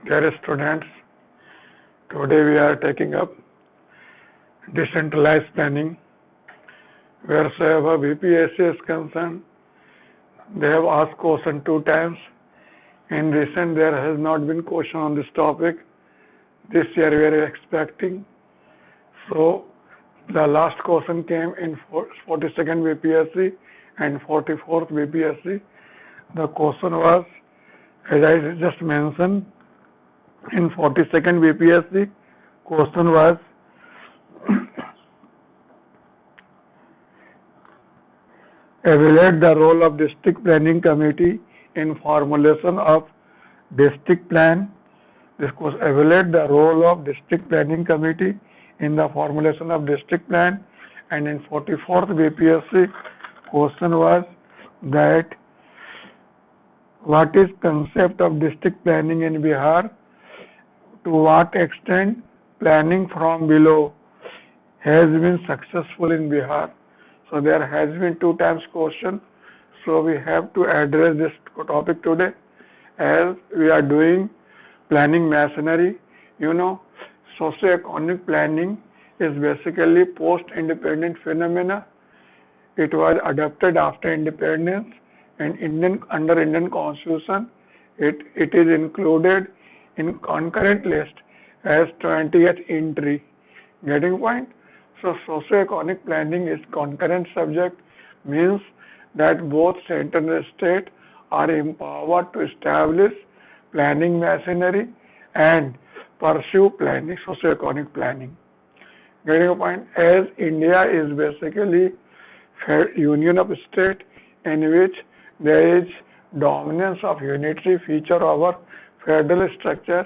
Dear students, today we are taking up decentralized planning. Wheresoever BPSC is concerned, they have asked question 2 times. In recent, there has not been question on this topic. This year we are expecting. So, the last question came in 42nd BPSC and 44th BPSC. The question was, as I just mentioned, in 42nd BPSC, question was evaluate the role of district planning committee in formulation of district plan. This was evaluate the role of district planning committee in the formulation of district plan. And in 44th BPSC, question was that what is concept of district planning in Bihar? To what extent planning from below has been successful in Bihar? So there has been 2 times question. So we have to address this topic today as we are doing planning machinery. You know, socio-economic planning is basically post-independent phenomena. It was adopted after independence and under Indian Constitution. It is included in concurrent list as 20th entry. Getting point? So socio-economic planning is concurrent subject, means that both center and state are empowered to establish planning machinery and pursue planning, socio-economic planning. Getting a point? As India is basically union of state in which there is dominance of unitary feature over federal structure,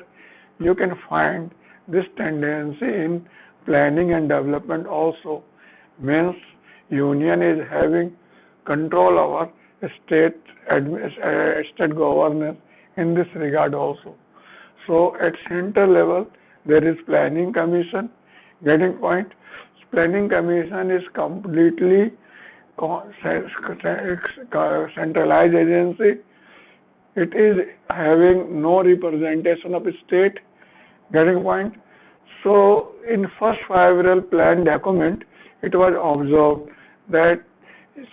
you can find this tendency in planning and development also. Means union is having control over state governance in this regard also. So at center level there is planning commission. Getting point? Planning commission is completely centralized agency. It is having no representation of state. Getting point? So in first 5-year plan document, it was observed that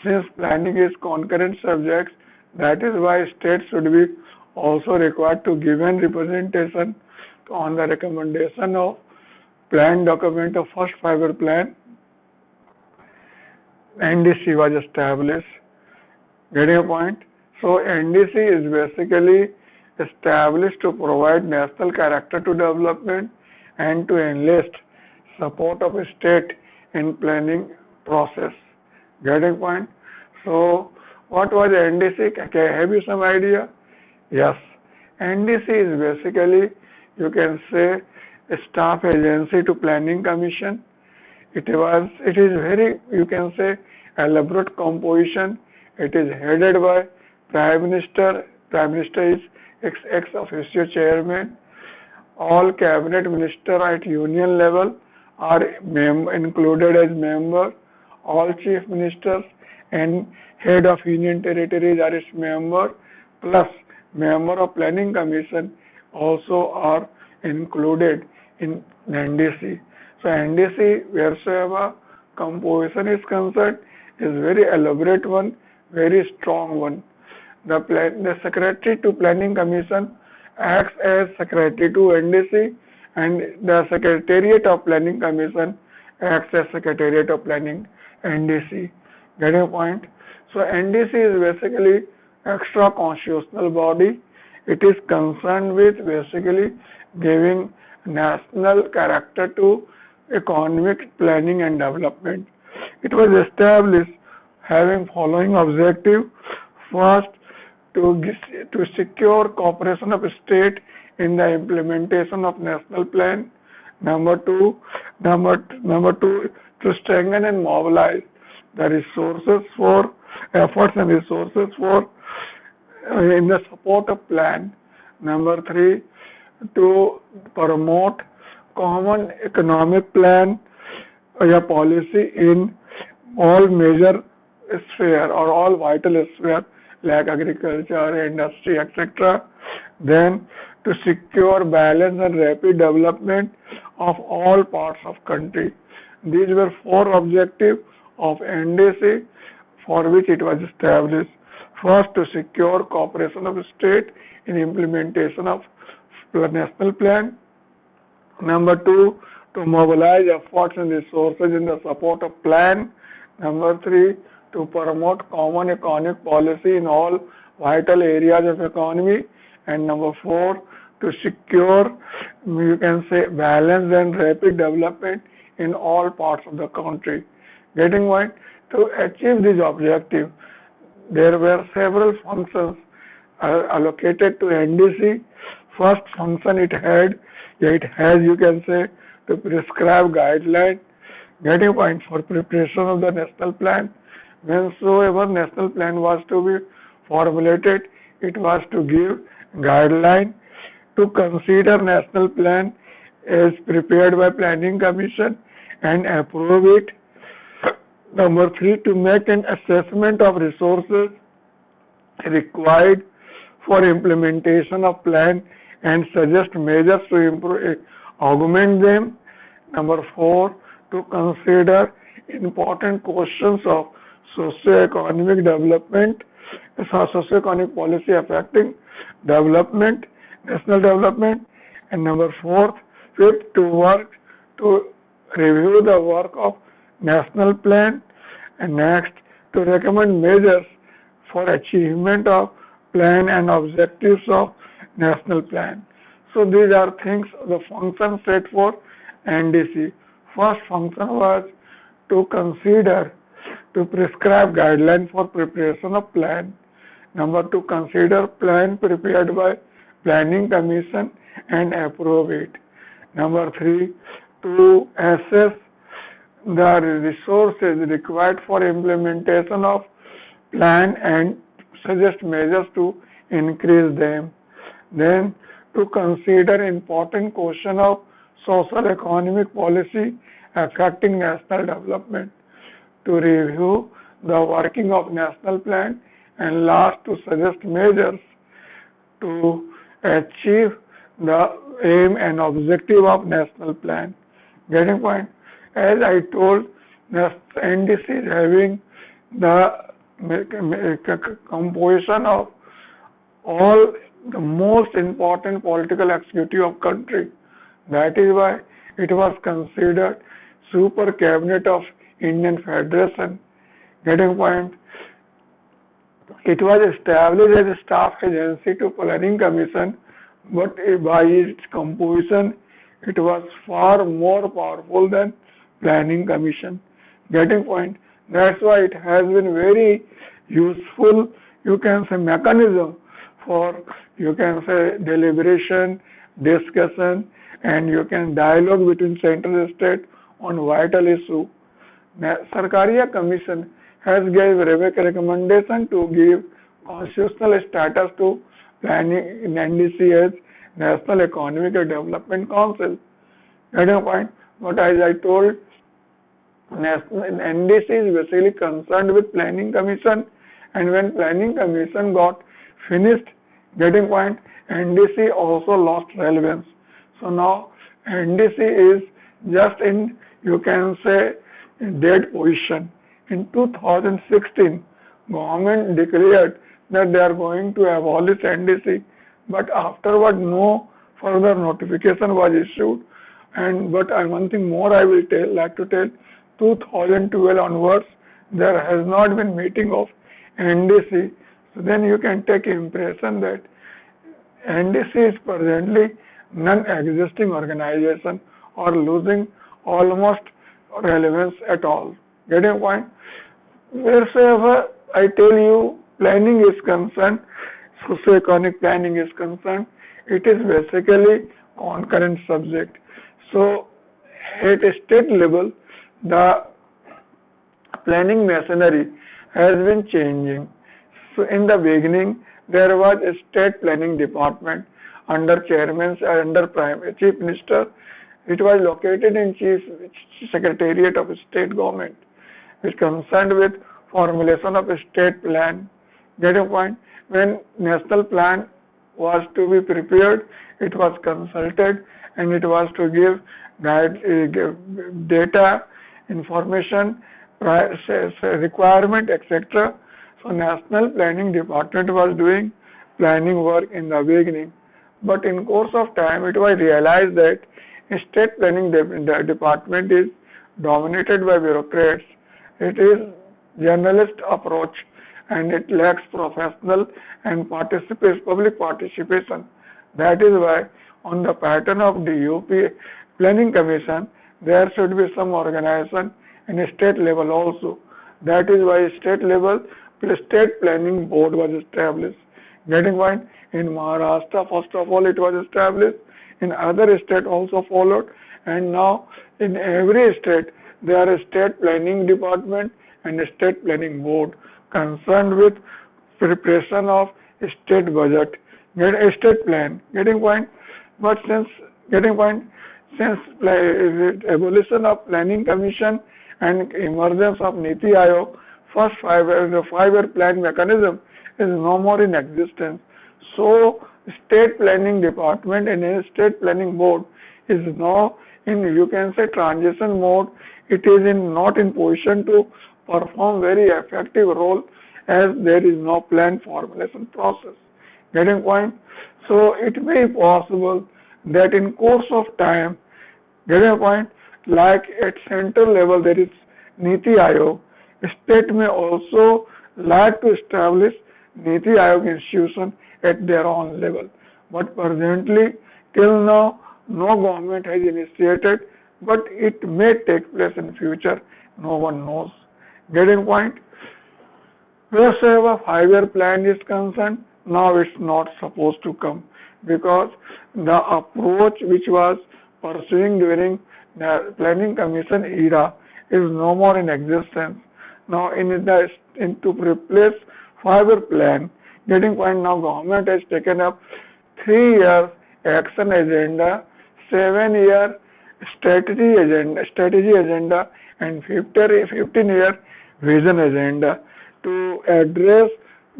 since planning is concurrent subjects, that is why state should be also required to give an representation on the recommendation of plan document of first 5-year plan. NDC was established. Getting a point? So NDC is basically established to provide national character to development and to enlist support of a state in planning process. Getting point? So what was NDC? Have you some idea? Yes. NDC is basically, you can say, a staff agency to planning commission. It is very, you can say, elaborate composition. It is headed by Prime Minister. Prime Minister is ex officio chairman. All cabinet ministers at union level are included as member. All chief ministers and head of union territories are its member. Plus member of planning commission also are included in NDC. So NDC, wheresoever composition is concerned, is very elaborate one, very strong one. The secretary to planning commission acts as secretary to NDC, and the secretariat of planning commission acts as secretariat of planning NDC. Getting a point? So NDC is basically extra constitutional body. It is concerned with basically giving national character to economic planning and development. It was established having following objective. First, to secure cooperation of state in the implementation of national plan. Number two, to strengthen and mobilize the resources for efforts and resources for in the support of plan. Number 3, to promote common economic plan or policy in all major sphere or all vital sphere like agriculture, industry, etc. Then to secure balanced and rapid development of all parts of country. These were four objectives of NDC for which it was established. First, to secure cooperation of state in implementation of national plan. Number two, to mobilize efforts and resources in the support of plan. Number three, to promote common economic policy in all vital areas of economy. And number four, to secure, you can say, balanced and rapid development in all parts of the country. Getting point? To achieve this objective, there were several functions allocated to NDC. First function it has, you can say, to prescribe guidelines. Getting point? For preparation of the national plan. Whensoever national plan was to be formulated, it was to give guideline to consider national plan as prepared by Planning Commission and approve it. Number three, to make an assessment of resources required for implementation of plan and suggest measures to improve, augment them. Number four, to consider important questions of socio-economic development, socio-economic policy affecting development, national development. And number fifth, to work to review the work of national plan. And next, to recommend measures for achievement of plan and objectives of national plan. So these are things, the function set for NDC. First function was to consider, to prescribe guidelines for preparation of plan. Number two, consider plan prepared by Planning Commission and approve it. Number three, to assess the resources required for implementation of plan and suggest measures to increase them. Then to consider important question of social economic policy affecting national development. To review the working of national plan, and last, to suggest measures to achieve the aim and objective of national plan. Getting point? As I told, the NDC is having the composition of all the most important political executive of country. That is why it was considered super cabinet of Indian Federation. Getting point? It was established as a staff agency to Planning Commission, but by its composition, it was far more powerful than Planning Commission. Getting point? That's why it has been very useful, you can say, mechanism for, you can say, deliberation, discussion, and you can dialogue between central and state on vital issue. Sarkaria Commission has gave recommendation to give constitutional status to planning in NDC as National Economic and Development Council. Getting point? But as I told, NDC is basically concerned with Planning Commission, and when Planning Commission got finished, getting point, NDC also lost relevance. So now NDC is just in, you can say, in dead position. In 2016, government declared that they are going to abolish NDC, but afterward no further notification was issued. But one thing more I will like to tell, 2012 onwards, there has not been meeting of NDC. So then you can take impression that NDC is presently non-existing organization or losing almost relevance at all. Getting point? Wheresoever I tell you planning is concerned, socio-economic planning is concerned, it is basically concurrent subject. So at a state level, the planning machinery has been changing. So in the beginning, there was a state planning department under chairman, under chief minister. It was located in chief secretariat of state government, which concerned with formulation of a state plan. Get a point? When national plan was to be prepared, it was consulted, and it was to give data, information, requirement, etc. So National Planning Department was doing planning work in the beginning. But in course of time, it was realized that state planning department is dominated by bureaucrats. It is generalist approach and it lacks professional and public participation. That is why on the pattern of DUP Planning Commission, there should be some organization in state level also. That is why state planning board was established. Getting point? In Maharashtra, first of all, it was established. In other states also followed, and now in every state there are a state planning department and a state planning board concerned with preparation of state budget, a state plan. Getting point? But since evolution of planning commission and emergence of Niti Aayog, the 5-year plan mechanism is no more in existence. So state planning department and a state planning board is now in, you can say, transition mode. It is not in position to perform very effective role as there is no plan formulation process. Getting point? So it may be possible that in course of time, getting point, like at central level there is Niti Aayog, state may also like to establish Niti Aayog institution at their own level. But presently, till now, no government has initiated, but it may take place in future. No one knows. Getting point? Wherever 5-year plan is concerned, now it's not supposed to come because the approach which was pursuing during the Planning Commission era is no more in existence. Now, to replace 5-year plan, getting point, now government has taken up 3-year action agenda, 7-year strategy agenda, and 15-year vision agenda to address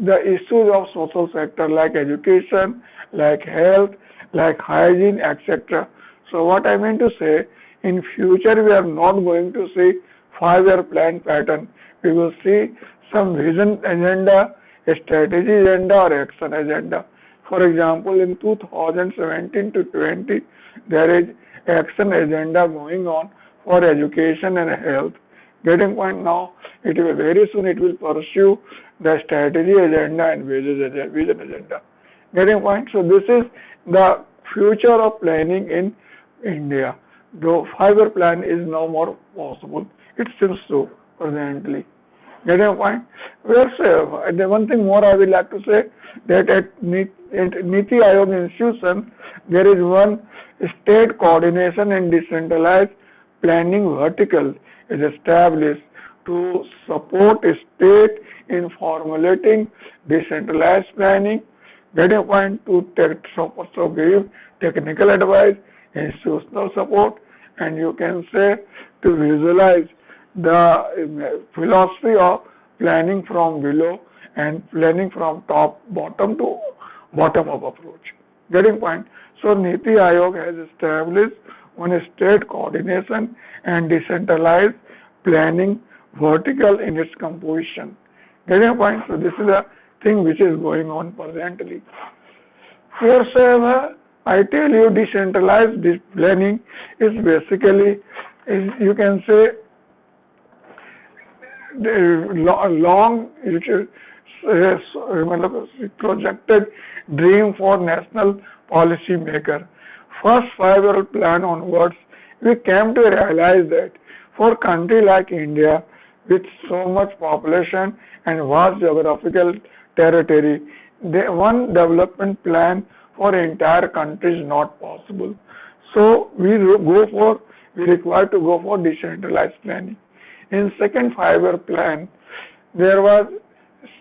the issues of social sector like education, like health, like hygiene, etc. So what I mean to say, in future we are not going to see 5-year plan pattern. We will see some vision agenda, a strategy agenda or action agenda. For example, in 2017 to 20, there is action agenda going on for education and health. Getting point? Now, it will very soon it will pursue the strategy agenda and vision agenda. Getting point? So this is the future of planning in India. Though 5-year plan is no more possible, it seems so presently. Getting point? The one thing more I would like to say that at Niti Aayog institution there is one state coordination and decentralized planning vertical is established to support state in formulating decentralized planning. Getting point? To give technical advice, institutional support, and you can say to visualize the philosophy of planning from below and planning from bottom to bottom up approach. Getting point? So Niti Aayog has established one state coordination and decentralized planning vertical in its composition. Getting point? So this is a thing which is going on presently. Wherever I tell you decentralized planning is basically, you can say, long projected dream for national policy maker. First 5-year plan onwards, we came to realize that for a country like India, with so much population and vast geographical territory, one development plan for entire country is not possible. So we require to go for decentralized planning. In second 5-year plan, there was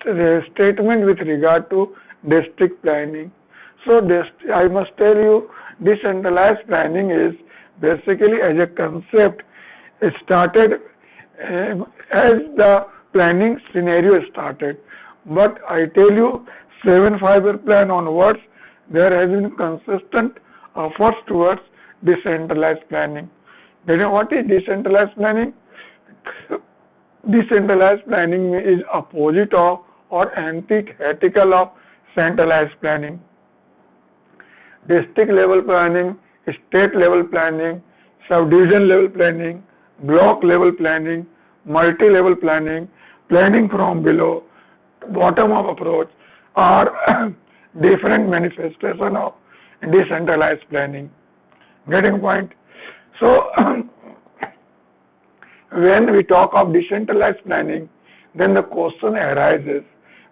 a statement with regard to district planning. So I must tell you, decentralized planning is basically as a concept, it started as the planning scenario started. But I tell you, 7 5-year plan onwards, there has been consistent efforts towards decentralized planning. What is decentralized planning? Decentralized planning is opposite of or antithetical of centralized planning. District level planning, state level planning, subdivision level planning, block level planning, multi-level planning, planning from below, bottom-up approach are different manifestation of decentralized planning. Getting point? So, when we talk of decentralized planning, then the question arises,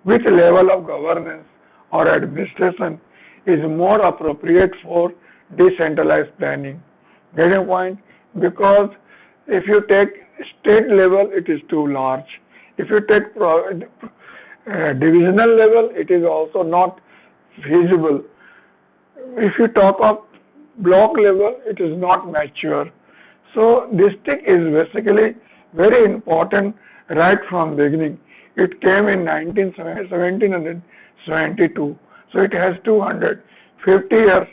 which level of governance or administration is more appropriate for decentralized planning? Getting point? Because if you take state level, it is too large. If you take divisional level, it is also not feasible. If you talk of block level, it is not mature. So district is basically very important right from beginning. It came in 1772. So it has 250 years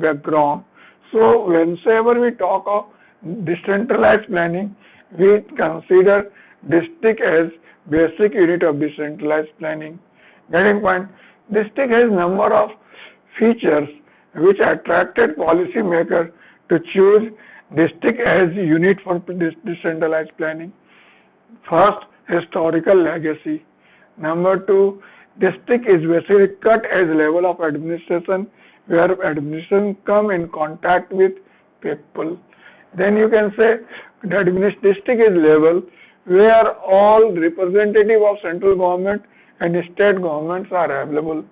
background. So whenever we talk of decentralized planning, we consider district as basic unit of decentralized planning. Getting point? District has number of features which attracted policymakers to choose district as unit for decentralized planning. First, historical legacy. Number two, district is basically cut as level of administration where administration come in contact with people. Then you can say that district is level where all representative of central government and state governments are available.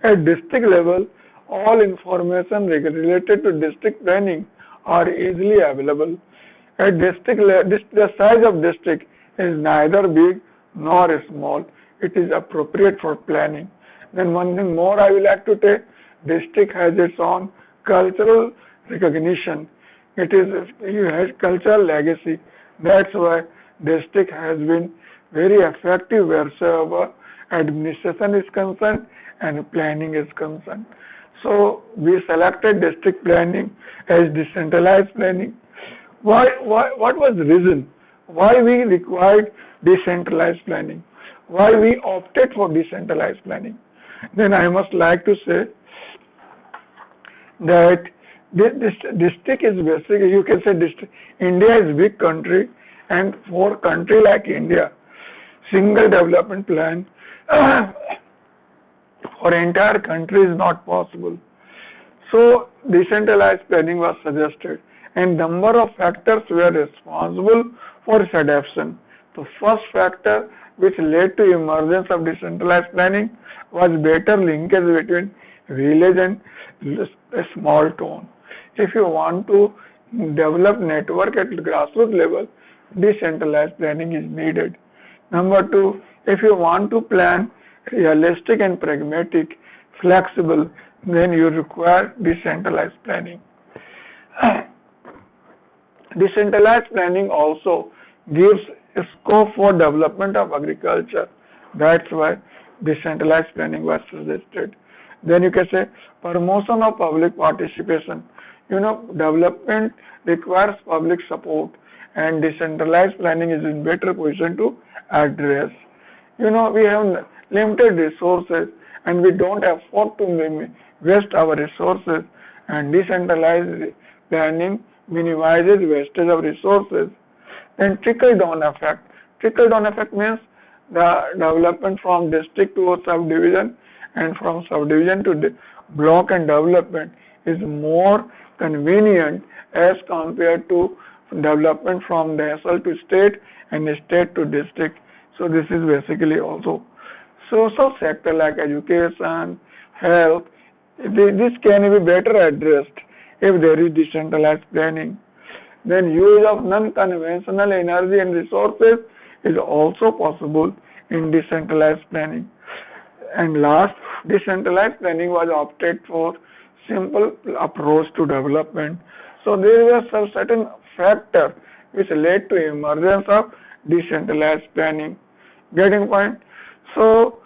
At district level, all information related to district planning are easily available. At district level, the size of district is neither big nor small. It is appropriate for planning. Then one thing more I will like to say, district has its own cultural recognition. It has cultural legacy. That's why district has been very effective wherever administration is concerned and planning is concerned. So we selected district planning as decentralized planning. What was the reason? Why we required decentralized planning? Why we opted for decentralized planning? Then I must like to say that this district is basically, you can say district. India is a big country, and for a country like India, single development plan for entire country is not possible. So decentralized planning was suggested, and number of factors were responsible for its adoption. The first factor which led to emergence of decentralized planning was better linkage between village and a small town. If you want to develop network at grassroots level, decentralized planning is needed. Number two, if you want to plan realistic and pragmatic, flexible, then you require decentralized planning. Decentralized planning also gives a scope for development of agriculture. That's why decentralized planning was suggested. Then you can say promotion of public participation. Development requires public support, and decentralized planning is in better position to address. We have limited resources and we don't afford to waste our resources, and decentralized planning minimizes wastage of resources. Then trickle-down effect. Trickle-down effect means the development from district to subdivision and from subdivision to block and development is more convenient as compared to development from national to state and state to district. So this is basically also social sector like education, health. This can be better addressed if there is decentralized planning. Then use of non-conventional energy and resources is also possible in decentralized planning. And last, decentralized planning was opted for simple approach to development. So there were some certain factors which led to emergence of decentralized planning. Getting point? So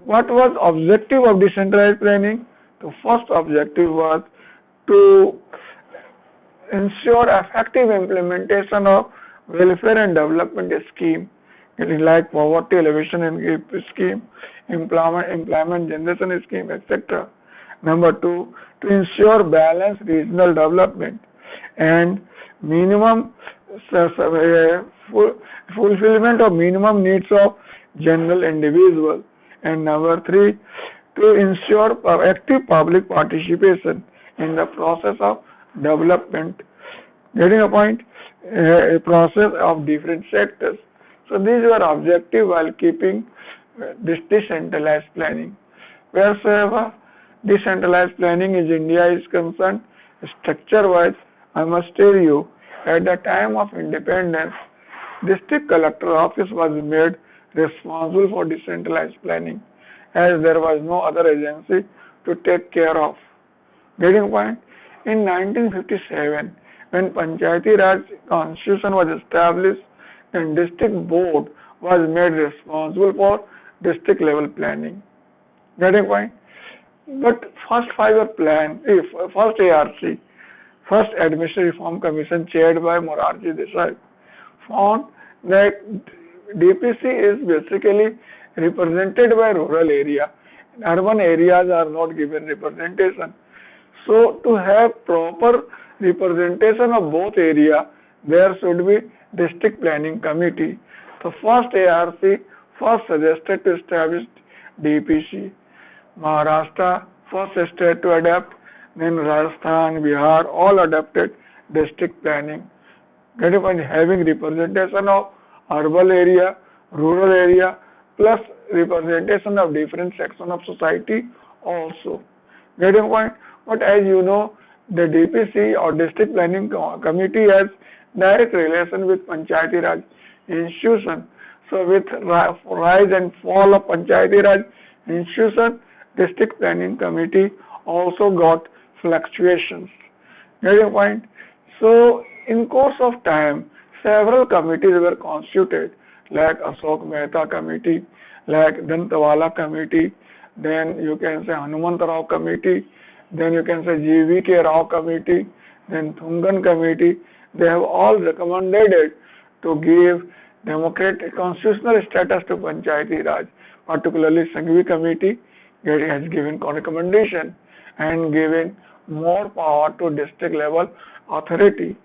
what was objective of decentralized planning? The first objective was to ensure effective implementation of welfare and development scheme, like poverty elevation and scheme, employment generation scheme, etc. Number two, to ensure balanced regional development and minimum fulfillment of minimum needs of general individual. And number three, to ensure active public participation in the process of development. Getting a point? A process of different sectors. So these were objective while keeping this decentralized planning. Wheresoever decentralized planning in India is concerned, structure-wise, I must tell you, at the time of independence, district collector office was made responsible for decentralized planning, as there was no other agency to take care of. Getting a point? In 1957, when Panchayati Raj Constitution was established, then district board was made responsible for district level planning. Getting point? But first 5-year plan, first ARC, first Administrative Reform Commission chaired by Morarji Desai, found that DPC is basically represented by rural area. Urban areas are not given representation. So to have proper representation of both area, there should be district planning committee. The first ARC first suggested to establish DPC. Maharashtra first state to adopt, then Rajasthan, Bihar all adopted district planning. That is having representation of urban area, rural area, plus representation of different sections of society also. Getting point? But as you know, the DPC or District Planning Committee has direct relation with Panchayati Raj institution. So with rise and fall of Panchayati Raj institution, District Planning Committee also got fluctuations. Getting point? So in course of time, several committees were constituted, like Ashok Mehta Committee, like Dantawala Committee, then you can say Hanumant Rao Committee, then you can say G.V.K. Rao Committee, then Thungan Committee. They have all recommended to give democratic constitutional status to Panchayati Raj. Particularly Sanghvi Committee has given recommendation and given more power to district level authority.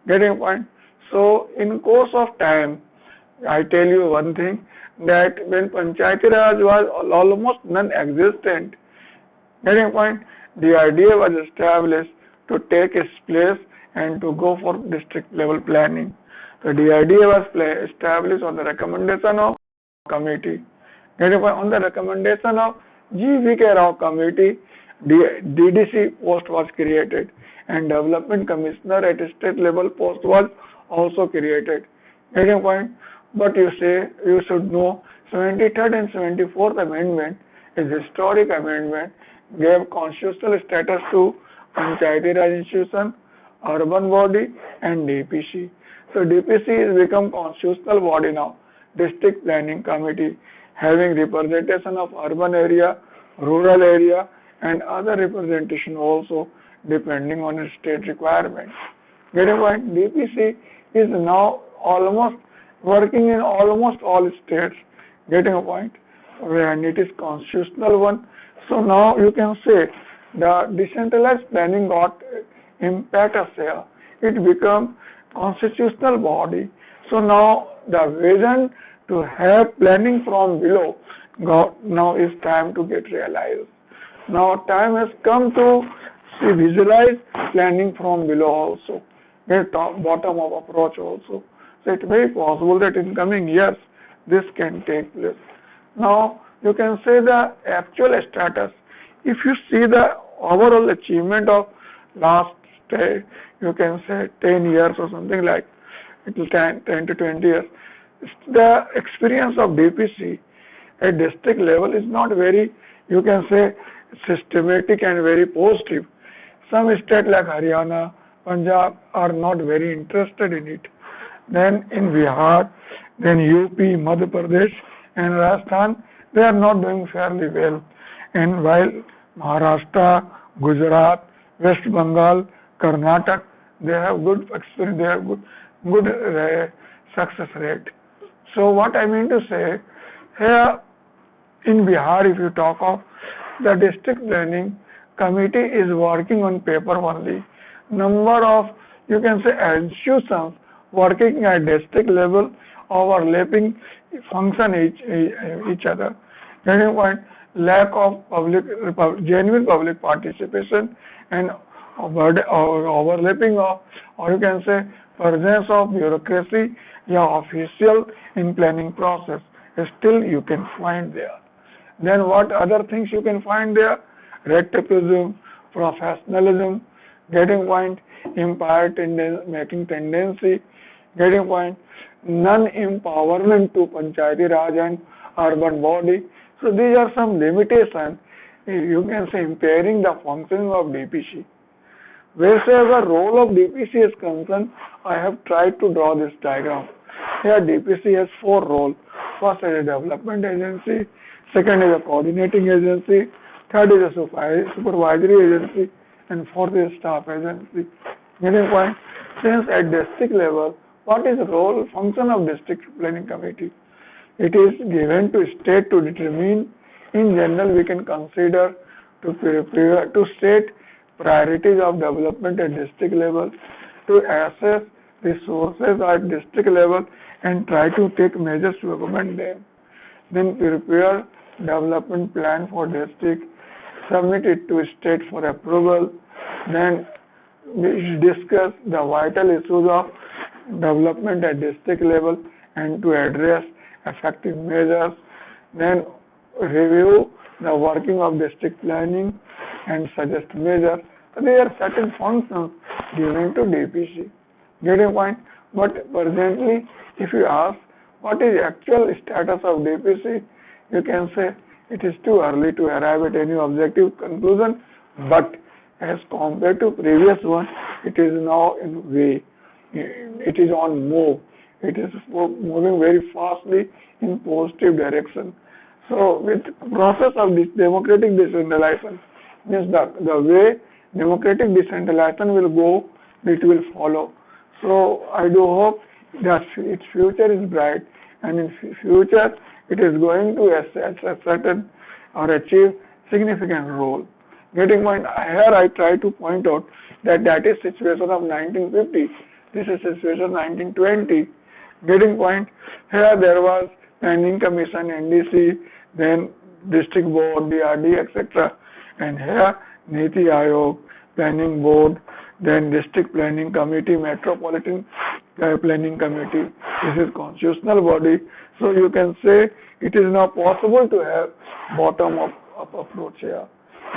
Getting point? So in course of time, I tell you one thing, that when Panchayati Raj was almost non-existent, getting point, the idea was established to take its place and to go for district level planning. So the idea was established on the recommendation of committee. Getting point, on the recommendation of G.V.K. Rao Committee, DDC post was created and Development Commissioner at state level post was also created. Getting point? But you should know 73rd and 74th Amendment is historic amendment, gave constitutional status to Panchayati Raj institution, urban body and DPC. So DPC has become constitutional body now, District Planning Committee, having representation of urban area, rural area and other representation also depending on its state requirements. Getting point? DPC is now almost working in almost all states. Getting a point? And it is constitutional one. So now you can say the decentralized planning got impetus here. It become constitutional body. So now the vision to have planning from below now is time to get realized. Now time has come to visualize planning from below also, the bottom up approach also. So it's very possible that in coming years this can take place. Now you can say the actual status. If you see the overall achievement of last, you can say 10 years or something like it will 10 to 20 years, the experience of DPC at district level is not very, you can say, systematic and very positive. Some states like Haryana, Punjab are not very interested in it. Then in Bihar, then UP, Madhya Pradesh and Rajasthan, they are not doing fairly well. And while Maharashtra, Gujarat, West Bengal, Karnataka, they have good experience, they have good success rate. So what I mean to say, here in Bihar, if you talk of the district planning committee is working on paper only. Number of, you can say, institutions working at district level overlapping function each other. Getting point, lack of genuine public participation and overlapping of, or you can say, presence of bureaucracy official in planning process. Still you can find there. Then what other things you can find there? Rectipism, professionalism, getting point, making tendency, getting point, non-empowerment to Panchayati Raj and urban body. So these are some limitations, you can say, impairing the functioning of DPC. Wherever the role of DPC is concerned, I have tried to draw this diagram. Here DPC has four roles. First is a development agency, second is a coordinating agency, third is a supervisory agency, and fourth is staff agency. Getting point? Since at district level, what is the role, function of district planning committee? It is given to state to determine. In general, we can consider to state priorities of development at district level, to assess resources at district level and try to take measures to implement them. Then prepare development plan for district, submit it to state for approval. Then we discuss the vital issues of development at district level and to address effective measures. Then review the working of district planning and suggest measures. There are certain functions given to DPC. Getting point? But presently, if you ask what is actual status of DPC, you can say it is too early to arrive at any objective conclusion, but as compared to previous one, it is now in way. It is on move. It is moving very fastly in positive direction. So with process of this democratic decentralization, means the way democratic decentralization will go, it will follow. So I do hope that its future is bright, and in future it is going to ascertain or achieve significant role. Getting point, here I try to point out that is situation of 1950. This is situation 1920. Getting point, here there was Planning Commission, NDC, then District Board, DRD, etc. And here Niti Aayog, Planning Board, then District Planning Committee, Metropolitan Planning Committee. This is constitutional body. So you can say it is now possible to have bottom-up approach here.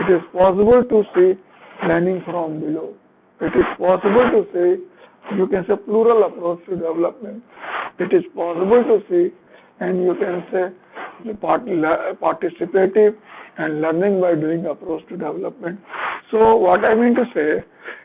It is possible to see planning from below. It is possible to say, you can say, plural approach to development. It is possible to see, and you can say, participative and learning by doing approach to development. So what I mean to say,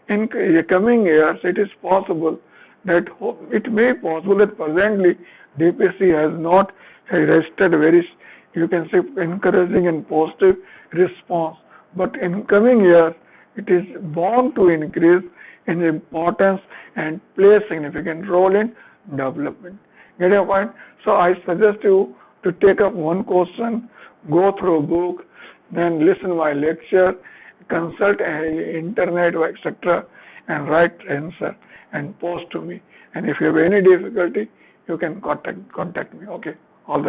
in coming years, it is possible that it may be possible that presently DPC has not registered very, you can say, encouraging and positive response. But in coming years, it is bound to increase in importance and play a significant role in development. Get your point? So I suggest you to take up one question, go through a book, then listen my lecture, consult internet, etc., and write answer and post to me. And if you have any difficulty, you can contact me. Okay. All the